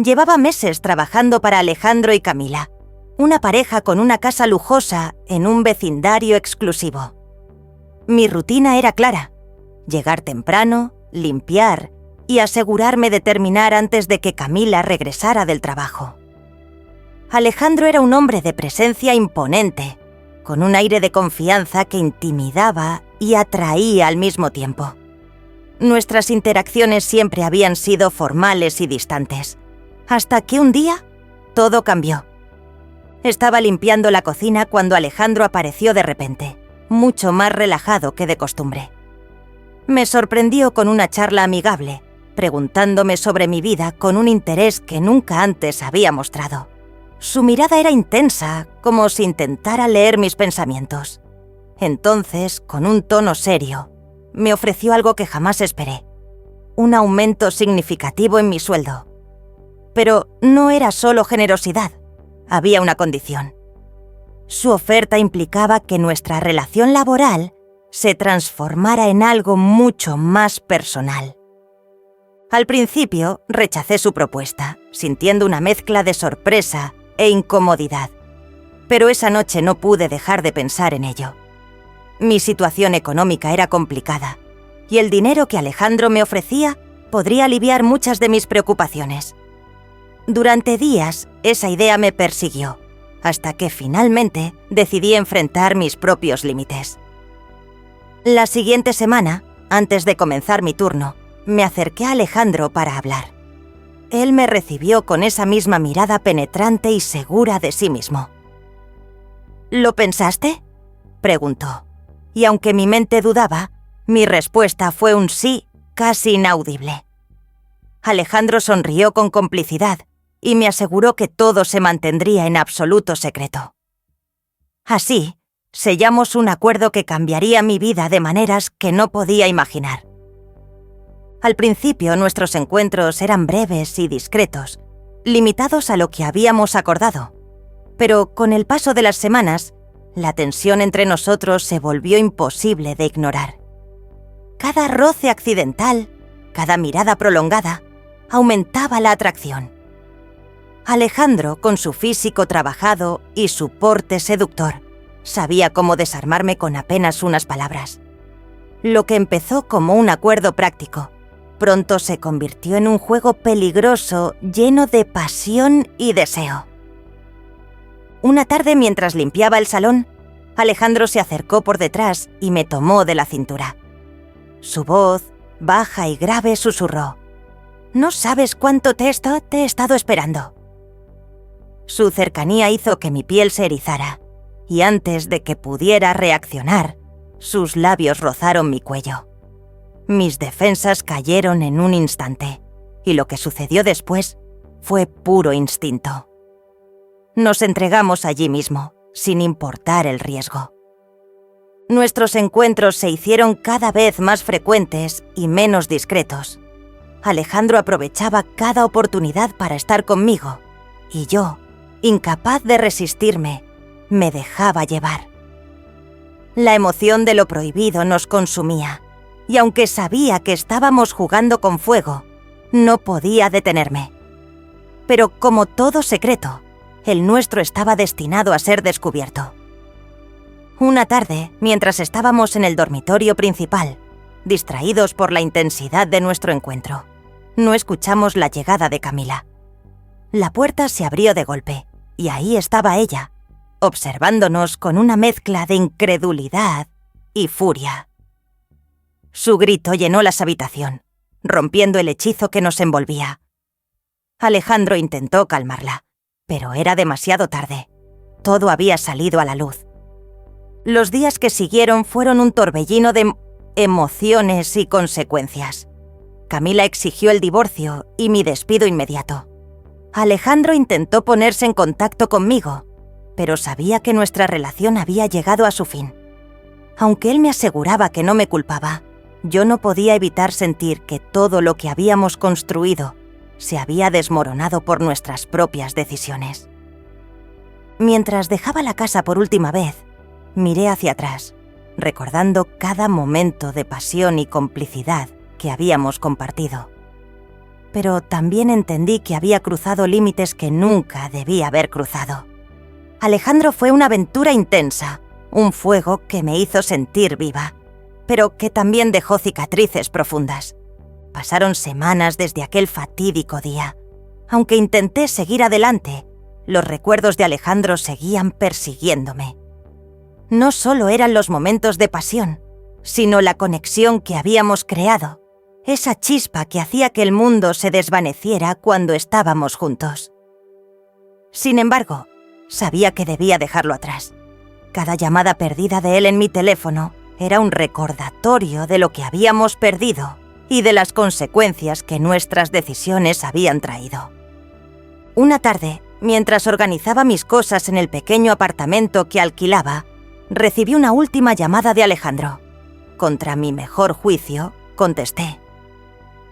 Llevaba meses trabajando para Alejandro y Camila, una pareja con una casa lujosa en un vecindario exclusivo. Mi rutina era clara: llegar temprano, limpiar y asegurarme de terminar antes de que Camila regresara del trabajo. Alejandro era un hombre de presencia imponente, con un aire de confianza que intimidaba y atraía al mismo tiempo. Nuestras interacciones siempre habían sido formales y distantes, hasta que un día todo cambió. Estaba limpiando la cocina cuando Alejandro apareció de repente, mucho más relajado que de costumbre. Me sorprendió con una charla amigable, preguntándome sobre mi vida con un interés que nunca antes había mostrado. Su mirada era intensa, como si intentara leer mis pensamientos. Entonces, con un tono serio, me ofreció algo que jamás esperé: un aumento significativo en mi sueldo. Pero no era solo generosidad, había una condición. Su oferta implicaba que nuestra relación laboral se transformara en algo mucho más personal. Al principio rechacé su propuesta, sintiendo una mezcla de sorpresa e incomodidad, pero esa noche no pude dejar de pensar en ello. Mi situación económica era complicada, y el dinero que Alejandro me ofrecía podría aliviar muchas de mis preocupaciones. Durante días, esa idea me persiguió, hasta que finalmente decidí enfrentar mis propios límites. La siguiente semana, antes de comenzar mi turno, me acerqué a Alejandro para hablar. Él me recibió con esa misma mirada penetrante y segura de sí mismo. ¿Lo pensaste?, preguntó, y aunque mi mente dudaba, mi respuesta fue un sí casi inaudible. Alejandro sonrió con complicidad y me aseguró que todo se mantendría en absoluto secreto. Así, sellamos un acuerdo que cambiaría mi vida de maneras que no podía imaginar. Al principio nuestros encuentros eran breves y discretos, limitados a lo que habíamos acordado, pero con el paso de las semanas, la tensión entre nosotros se volvió imposible de ignorar. Cada roce accidental, cada mirada prolongada, aumentaba la atracción. Alejandro, con su físico trabajado y su porte seductor, sabía cómo desarmarme con apenas unas palabras. Lo que empezó como un acuerdo práctico, pronto se convirtió en un juego peligroso lleno de pasión y deseo. Una tarde, mientras limpiaba el salón, Alejandro se acercó por detrás y me tomó de la cintura. Su voz, baja y grave, susurró: «No sabes cuánto te he estado esperando». Su cercanía hizo que mi piel se erizara, y antes de que pudiera reaccionar, sus labios rozaron mi cuello. Mis defensas cayeron en un instante, y lo que sucedió después fue puro instinto. Nos entregamos allí mismo, sin importar el riesgo. Nuestros encuentros se hicieron cada vez más frecuentes y menos discretos. Alejandro aprovechaba cada oportunidad para estar conmigo, y yo, incapaz de resistirme, me dejaba llevar. La emoción de lo prohibido nos consumía, y aunque sabía que estábamos jugando con fuego, no podía detenerme. Pero como todo secreto, el nuestro estaba destinado a ser descubierto. Una tarde, mientras estábamos en el dormitorio principal, distraídos por la intensidad de nuestro encuentro, no escuchamos la llegada de Camila. La puerta se abrió de golpe, y ahí estaba ella, observándonos con una mezcla de incredulidad y furia. Su grito llenó la habitación, rompiendo el hechizo que nos envolvía. Alejandro intentó calmarla, pero era demasiado tarde. Todo había salido a la luz. Los días que siguieron fueron un torbellino de emociones y consecuencias. Camila exigió el divorcio y mi despido inmediato. Alejandro intentó ponerse en contacto conmigo, pero sabía que nuestra relación había llegado a su fin. Aunque él me aseguraba que no me culpaba, yo no podía evitar sentir que todo lo que habíamos construido se había desmoronado por nuestras propias decisiones. Mientras dejaba la casa por última vez, miré hacia atrás, recordando cada momento de pasión y complicidad que habíamos compartido. pero también entendí que había cruzado límites que nunca debía haber cruzado. Alejandro fue una aventura intensa, un fuego que me hizo sentir viva, pero que también dejó cicatrices profundas. Pasaron semanas desde aquel fatídico día. Aunque intenté seguir adelante, los recuerdos de Alejandro seguían persiguiéndome. No solo eran los momentos de pasión, sino la conexión que habíamos creado, esa chispa que hacía que el mundo se desvaneciera cuando estábamos juntos. Sin embargo, sabía que debía dejarlo atrás. Cada llamada perdida de él en mi teléfono era un recordatorio de lo que habíamos perdido y de las consecuencias que nuestras decisiones habían traído. Una tarde, mientras organizaba mis cosas en el pequeño apartamento que alquilaba, recibí una última llamada de Alejandro. Contra mi mejor juicio, contesté.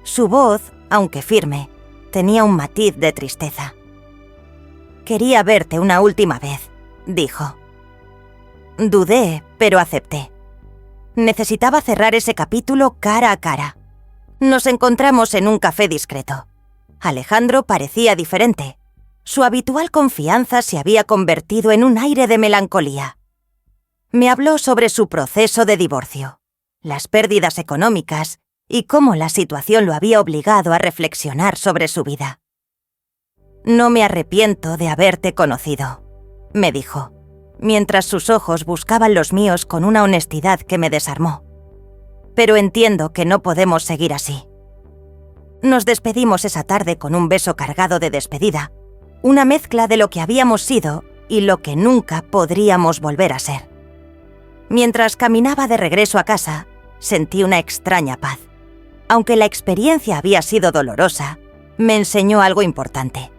Su voz, aunque firme, tenía un matiz de tristeza. «Quería verte una última vez», dijo. Dudé, pero acepté. Necesitaba cerrar ese capítulo cara a cara. Nos encontramos en un café discreto. Alejandro parecía diferente. Su habitual confianza se había convertido en un aire de melancolía. Me habló sobre su proceso de divorcio, las pérdidas económicas y cómo la situación lo había obligado a reflexionar sobre su vida. «No me arrepiento de haberte conocido», me dijo, mientras sus ojos buscaban los míos con una honestidad que me desarmó. «Pero entiendo que no podemos seguir así». Nos despedimos esa tarde con un beso cargado de despedida, una mezcla de lo que habíamos sido y lo que nunca podríamos volver a ser. Mientras caminaba de regreso a casa, sentí una extraña paz. Aunque la experiencia había sido dolorosa, me enseñó algo importante.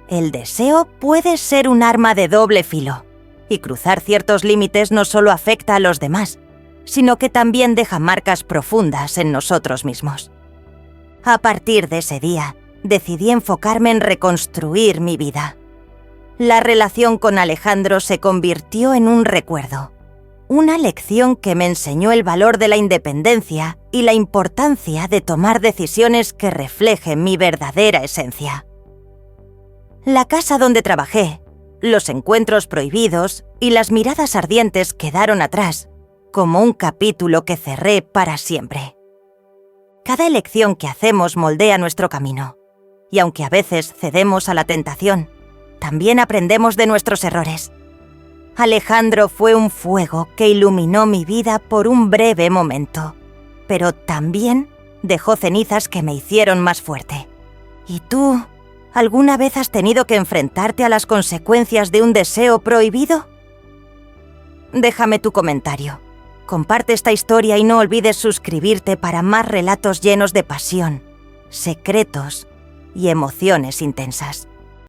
El deseo puede ser un arma de doble filo, y cruzar ciertos límites no solo afecta a los demás, sino que también deja marcas profundas en nosotros mismos. A partir de ese día, decidí enfocarme en reconstruir mi vida. La relación con Alejandro se convirtió en un recuerdo, una lección que me enseñó el valor de la independencia y la importancia de tomar decisiones que reflejen mi verdadera esencia. La casa donde trabajé, los encuentros prohibidos y las miradas ardientes quedaron atrás, como un capítulo que cerré para siempre. Cada elección que hacemos moldea nuestro camino, y aunque a veces cedemos a la tentación, también aprendemos de nuestros errores. Alejandro fue un fuego que iluminó mi vida por un breve momento, pero también dejó cenizas que me hicieron más fuerte. ¿Y tú, alguna vez has tenido que enfrentarte a las consecuencias de un deseo prohibido? Déjame tu comentario. Comparte esta historia y no olvides suscribirte para más relatos llenos de pasión, secretos y emociones intensas.